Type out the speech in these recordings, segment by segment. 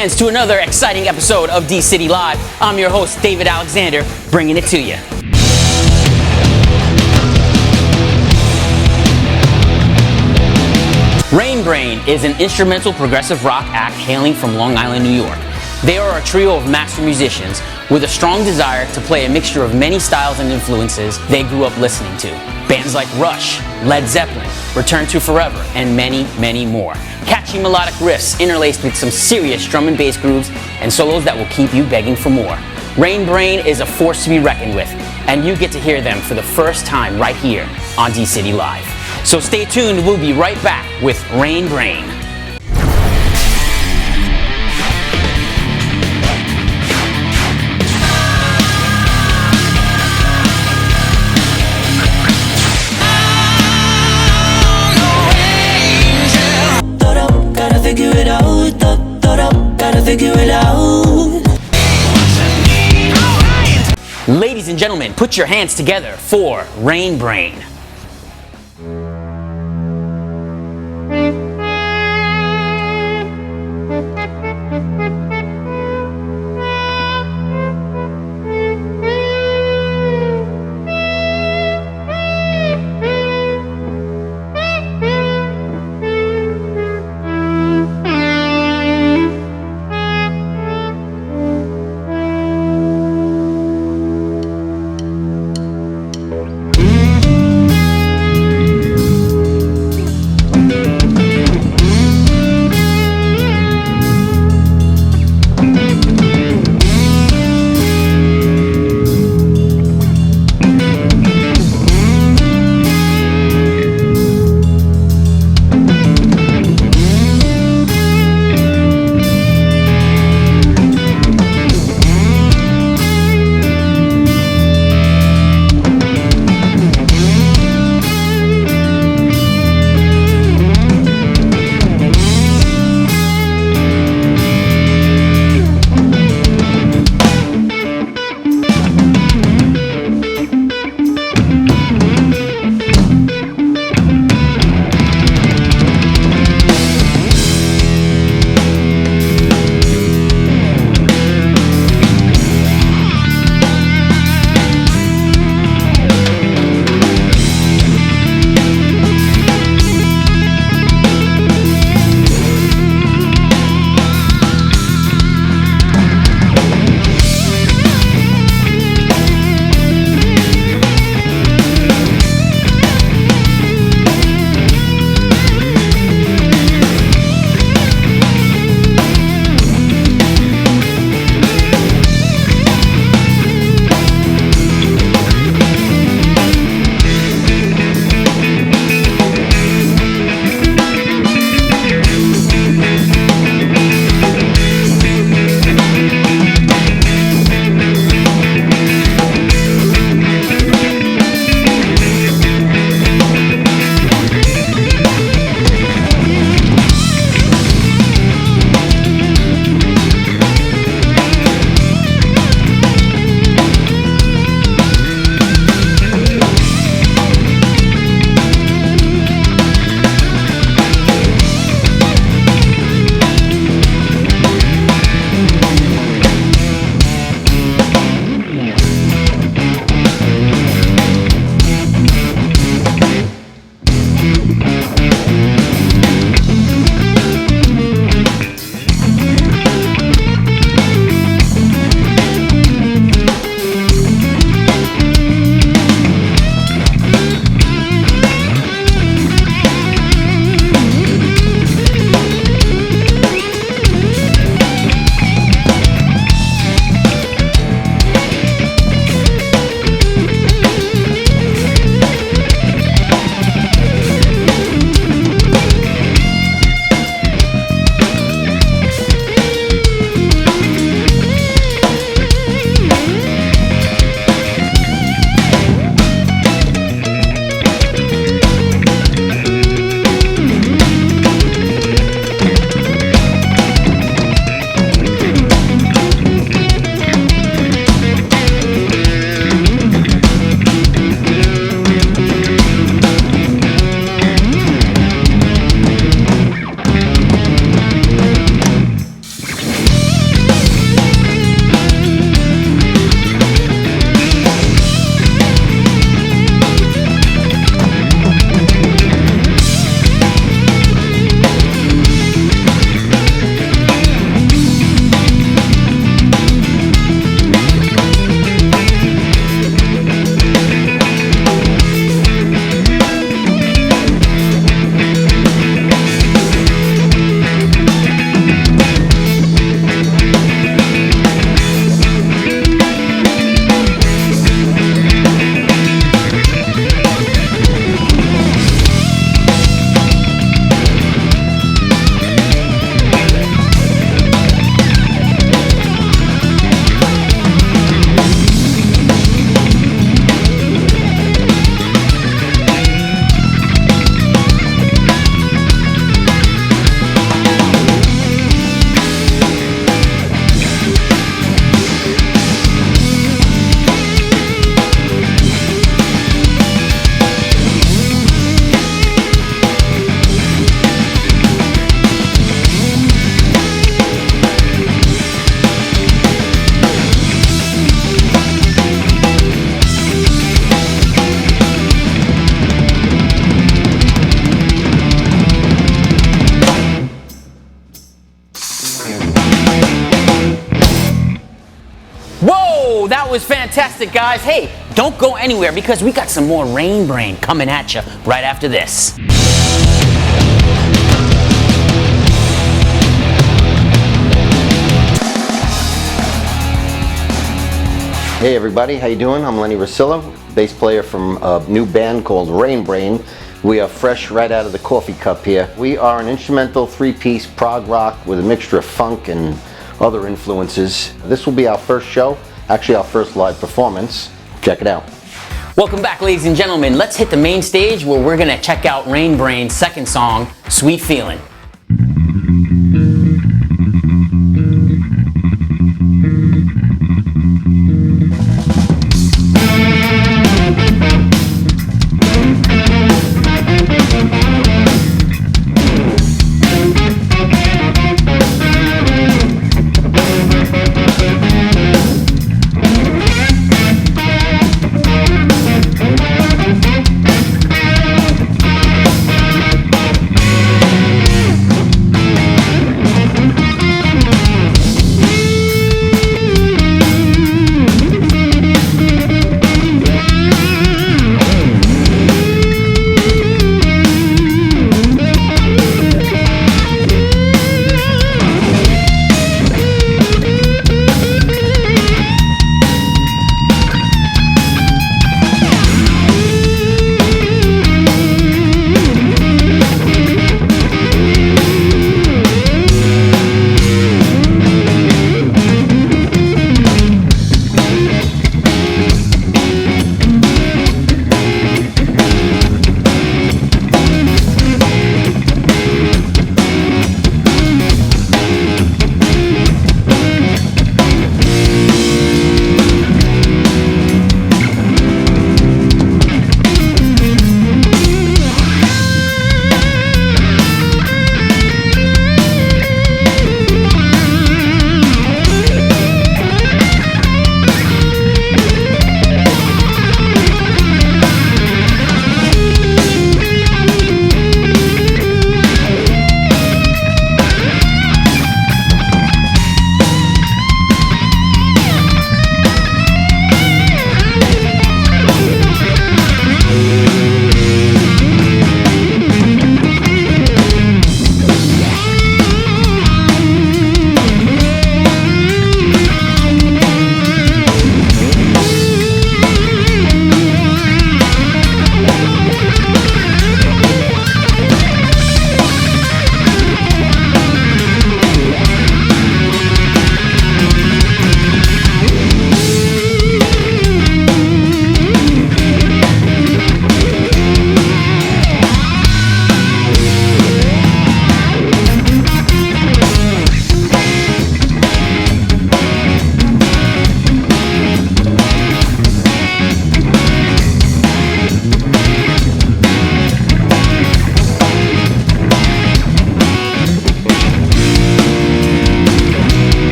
fans, to another exciting episode of DCity Live. I'm your host, David Alexander, bringing it to you. Rain Brain is an instrumental progressive rock act hailing from Long Island, New York. They are a trio of master musicians with a strong desire to play a mixture of many styles and influences they grew up listening to. Bands like Rush, Led Zeppelin, Return to Forever, and many, many more. Catchy melodic riffs interlaced with some serious drum and bass grooves and solos that will keep you begging for more. Rain Brain is a force to be reckoned with, and you get to hear them for the first time right here on DCity Live. So stay tuned, we'll be right back with Rain Brain. Figure it out, gotta figure it out. Ladies and gentlemen, put your hands together for Rain Brain. Whoa, that was fantastic, guys. Hey, don't go anywhere because we got some more Rain Brain coming at you right after this. Hey everybody, how you doing? I'm Lenny Rosillo, bass player from a new band called Rain Brain. We are fresh right out of the coffee cup here. We are an instrumental three-piece prog rock with a mixture of funk and other influences. This will be our first show, actually our first live performance. Check it out. Welcome back, ladies and gentlemen. Let's hit the main stage where we're gonna check out Rain Brain's second song, Sweet Feelin'.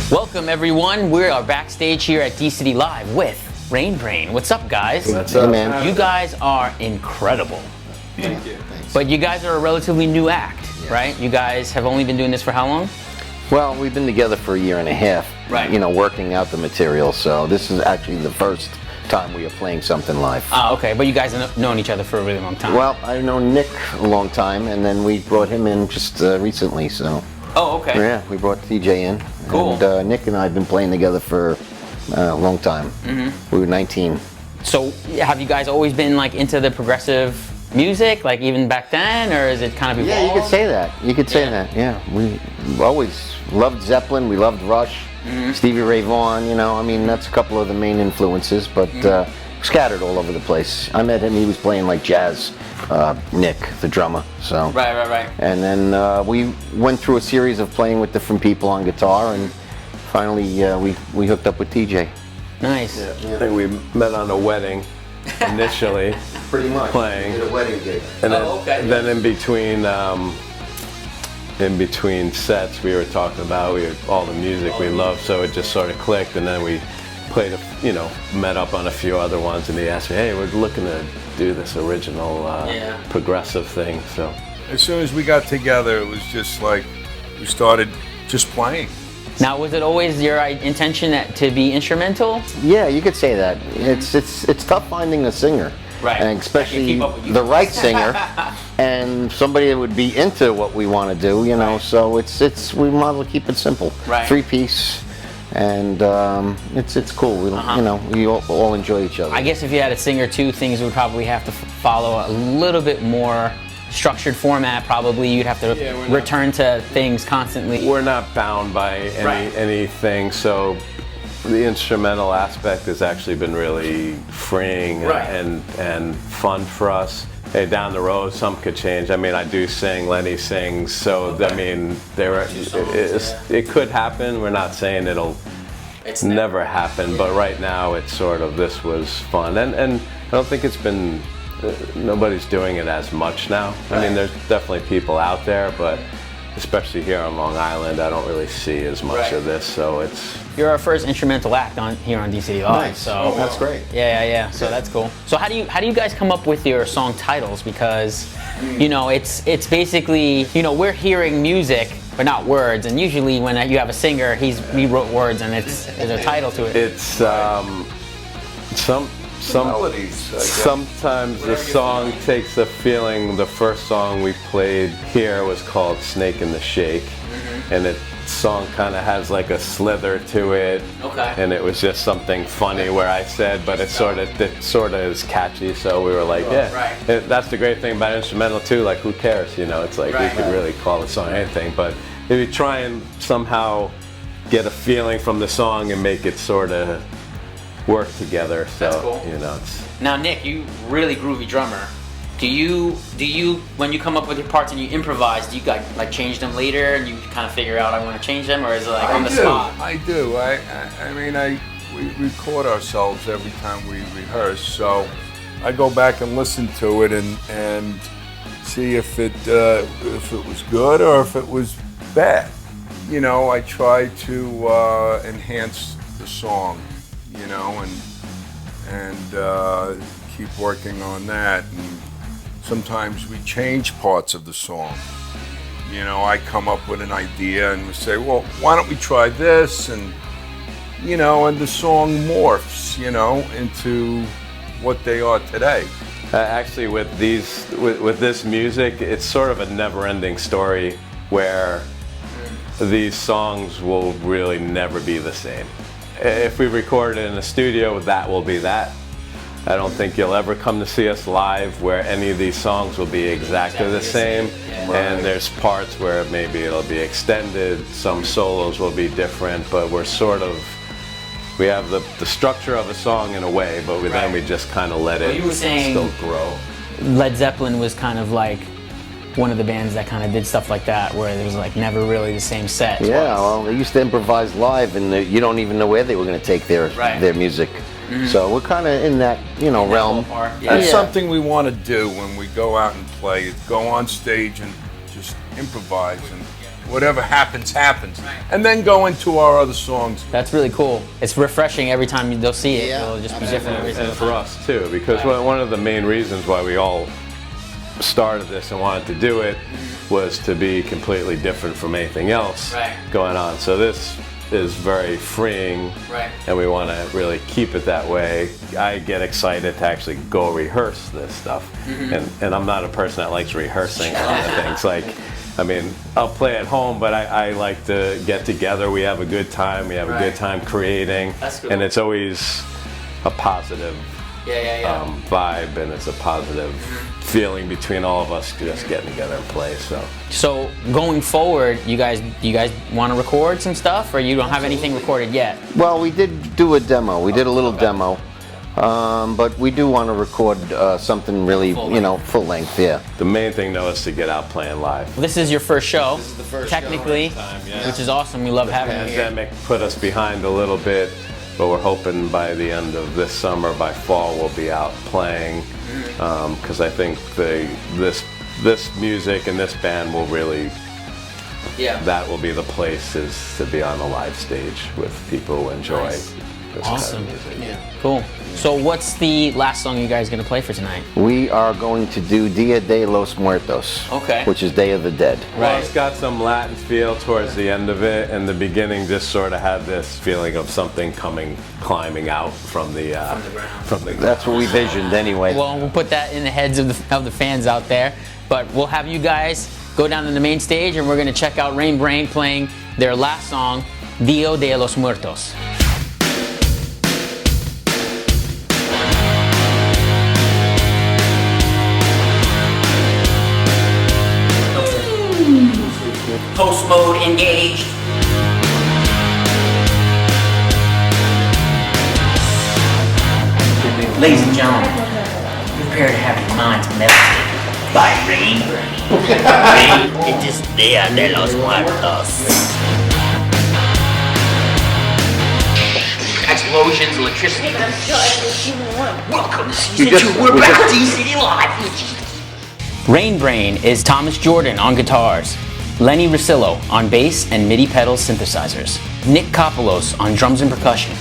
Welcome everyone. We are backstage here at DCity Live with Rain Brain. What's up, guys? What's up, man? You guys are incredible. Thank you. But you guys are a relatively new act, right? You guys have only been doing this for how long? Well, we've been together for a year and a half, Right. you know, working out the material, so this is actually the first time we are playing something live. Ah, okay. But you guys have known each other for a really long time. Well, I've known Nick a long time, and then we brought him in just recently, so. Oh, okay. Yeah, we brought TJ in. Cool. And Nick and I have been playing together for a long time. Mm-hmm. We were 19. So have you guys always been like into the progressive music, like even back then, or is it kind of evolved? Yeah, you could say that. You could say that. Yeah, always loved Zeppelin. We loved Rush, Stevie Ray Vaughan. You know, I mean, that's a couple of the main influences, but scattered all over the place. I met him. He was playing like jazz. Nick, the drummer. So. Right. And then we went through a series of playing with different people on guitar, and finally we hooked up with TJ. Nice. Yeah. I think we met on a wedding initially. Pretty much. Playing. We did a wedding gig. And then in between sets, we were talking about all the music we loved, so it just sort of clicked. And then we played, met up on a few other ones, and he asked me, "Hey, we're looking to do this original progressive thing." So as soon as we got together, it was just like we started just playing. Now, was it always your intention to be instrumental? Yeah, you could say that. It's tough finding a singer. Right. And especially keep up with you. the right singer and somebody that would be into what we want to do, Right. So we might as well keep it simple. Right. 3-piece, and it's cool. We we all enjoy each other. I guess if you had a singer too, things would probably have to follow a little bit more structured format. Probably you'd have to return to things constantly. we're not bound by anything, so the instrumental aspect has actually been really freeing and fun for us. Hey, down the road, some could change. I mean, I do sing, Lenny sings, so I mean, it could happen. We're not saying it'll never happen, but right now it's sort of, this was fun, and I don't think it's been. Nobody's doing it as much now. I mean, there's definitely people out there, but especially here on Long Island, I don't really see as much of this. So You're our first instrumental act here on DCity Live. Nice. So That's great. Yeah. So that's cool. So how do you guys come up with your song titles? Because it's basically we're hearing music but not words, and usually when you have a singer, he wrote words and there's a title to it. it's Melodies, I guess. sometimes the song takes a feeling. The first song we played here was called "Snake in the Shake," and the song kind of has like a slither to it. Okay. And it was just something funny where I said, but it sort of is catchy, so we were like, that's the great thing about instrumental too. Like, who cares? It's like you could really call the song anything, but if you try and somehow get a feeling from the song and make it sort of work together, so That's cool. it's. Now, Nick, you really groovy drummer. Do you when you come up with your parts and you improvise, do you like change them later and you kind of figure out I want to change them, or is it like on the spot? I do. I mean, we record ourselves every time we rehearse, so I go back and listen to it and see if it was good or if it was bad. I try to enhance the song, and keep working on that. And sometimes we change parts of the song. I come up with an idea and we say, well, why don't we try this? And and the song morphs, into what they are today. Actually, with this music, it's sort of a never-ending story where these songs will really never be the same. If we record it in the studio, that will be that. I don't think you'll ever come to see us live where any of these songs will be exactly the same. And there's parts where maybe it'll be extended, some solos will be different, but we have the structure of a song in a way, but then we just kind of let it still grow. Led Zeppelin was kind of like one of the bands that kind of did stuff like that, where there was like never really the same set. Yeah, well, they used to improvise live, and you don't even know where they were going to take their music. So we're kind of in that realm. That's something we want to do when we go out and play. Is go on stage and just improvise, and whatever happens, happens. And then go into our other songs. That's really cool. It's refreshing every time they'll see it. It'll just be different every single And for time. us too, because one of the main reasons why we all started this and wanted to do it was to be completely different from anything else going on. So this is very freeing, and we want to really keep it that way. I get excited to actually go rehearse this stuff, and I'm not a person that likes rehearsing a lot of things. Like, I mean, I'll play at home, but I like to get together. We have a good time. We have a good time creating, and it's always a positive vibe, and it's a positive feeling between all of us just getting together and play. So going forward, you guys want to record some stuff, or you don't have anything recorded yet? Well, we did do a demo. We did a little demo. But we do want to record something really, full length, yeah. The main thing though is to get out playing live. This is your first show, This is the first technically, show of the time, yeah. which is awesome. We love having you here. Pandemic put us behind a little bit, but we're hoping by the end of this summer, by fall, we'll be out playing. Because I think this music and this band will really, that will be the place, is to be on a live stage with people who enjoy this Awesome. kind of music. Cool. So what's the last song you guys going to play for tonight? We are going to do Dia de los Muertos, Okay. which is Day of the Dead. Well, it's got some Latin feel towards the end of it, and the beginning just sort of had this feeling of something climbing out from the ground. That's what we visioned anyway. Well, we'll put that in the heads of the fans out there. But we'll have you guys go down to the main stage, and we're going to check out Rain Brain playing their last song, Dia de los Muertos. Post mode engaged. Ladies and gentlemen, prepare to have your minds melted by Rain Brain. It is Dia de los Muertos. Explosions, electricity. Welcome to season 2. We're back at DCity Live. Rain Brain is Thomas Jordan on guitars, Lenny Rosillo on bass and MIDI pedal synthesizers, Nick Kopolos on drums and percussion.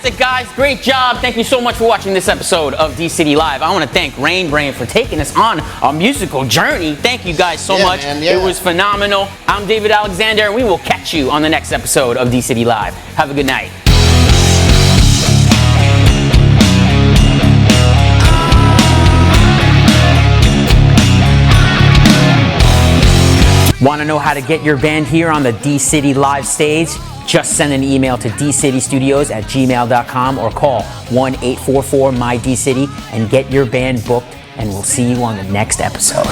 Fantastic, guys. Great job. Thank you so much for watching this episode of DCity Live. I want to thank Rain Brain for taking us on a musical journey. Thank you guys so much. Man, yeah. It was phenomenal. I'm David Alexander, and we will catch you on the next episode of DCity Live. Have a good night. Want to know how to get your band here on the DCity Live stage? Just send an email to dcitystudios@gmail.com or call 1-844-MY-DCity and get your band booked, and we'll see you on the next episode.